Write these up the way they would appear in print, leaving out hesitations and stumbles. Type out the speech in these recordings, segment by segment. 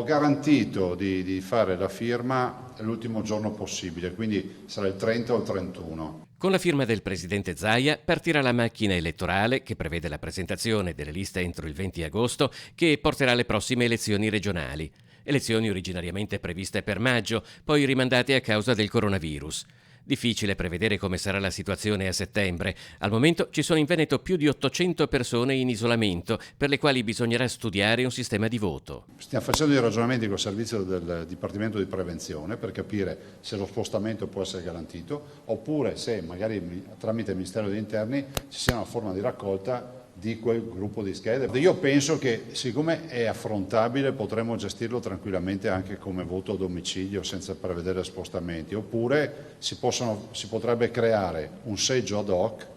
ho garantito di fare la firma l'ultimo giorno possibile, quindi sarà il 30 o il 31. Con la firma del presidente Zaia partirà la macchina elettorale che prevede la presentazione delle liste entro il 20 agosto, che porterà alle prossime elezioni regionali. Elezioni originariamente previste per maggio, poi rimandate a causa del coronavirus. Difficile prevedere come sarà la situazione a settembre. Al momento ci sono in Veneto più di 800 persone in isolamento, per le quali bisognerà studiare un sistema di voto. Stiamo facendo dei ragionamenti col servizio del Dipartimento di Prevenzione per capire se lo spostamento può essere garantito, oppure se magari tramite il Ministero degli Interni ci sia una forma di raccolta di quel gruppo di schede. Io penso che, siccome è affrontabile, potremmo gestirlo tranquillamente anche come voto a domicilio senza prevedere spostamenti, oppure si potrebbe creare un seggio ad hoc,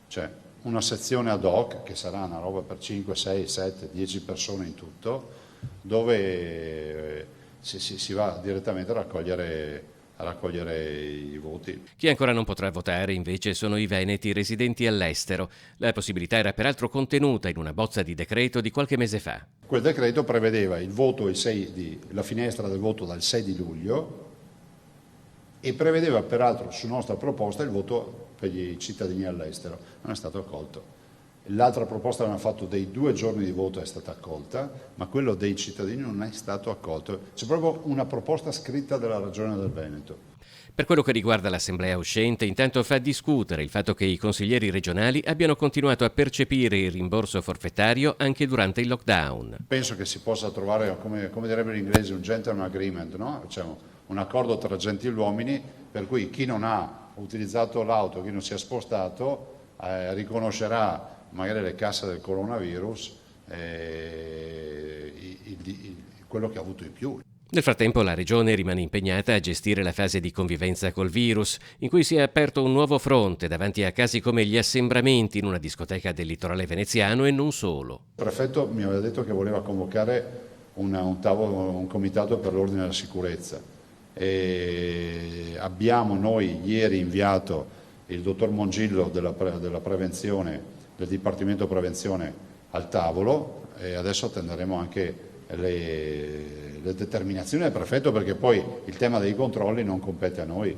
cioè una sezione ad hoc, che sarà una roba per 5, 6, 7, 10 persone in tutto, dove si va direttamente a raccogliere i voti. Chi ancora non potrà votare invece sono i veneti residenti all'estero. La possibilità era peraltro contenuta in una bozza di decreto di qualche mese fa. Quel decreto prevedeva il voto la finestra del voto dal 6 di luglio e prevedeva peraltro su nostra proposta il voto per i cittadini all'estero. Non è stato accolto. L'altra proposta che avevamo fatto dei 2 giorni di voto è stata accolta, ma quello dei cittadini non è stato accolto. C'è proprio una proposta scritta della Regione del Veneto. Per quello che riguarda l'assemblea uscente, intanto fa discutere il fatto che i consiglieri regionali abbiano continuato a percepire il rimborso forfettario anche durante il lockdown. Penso che si possa trovare, come direbbero gli inglesi, un gentleman agreement, no? Cioè, un accordo tra gentiluomini per cui chi non ha utilizzato l'auto, chi non si è spostato, riconoscerà magari le casse del coronavirus, quello che ha avuto in più. Nel frattempo la Regione rimane impegnata a gestire la fase di convivenza col virus, in cui si è aperto un nuovo fronte davanti a casi come gli assembramenti in una discoteca del litorale veneziano e non solo. Il prefetto mi aveva detto che voleva convocare un comitato per l'ordine e la sicurezza. E abbiamo noi ieri inviato il dottor Mongillo della prevenzione, del Dipartimento Prevenzione al tavolo, e adesso attenderemo anche le determinazioni del prefetto, perché poi il tema dei controlli non compete a noi.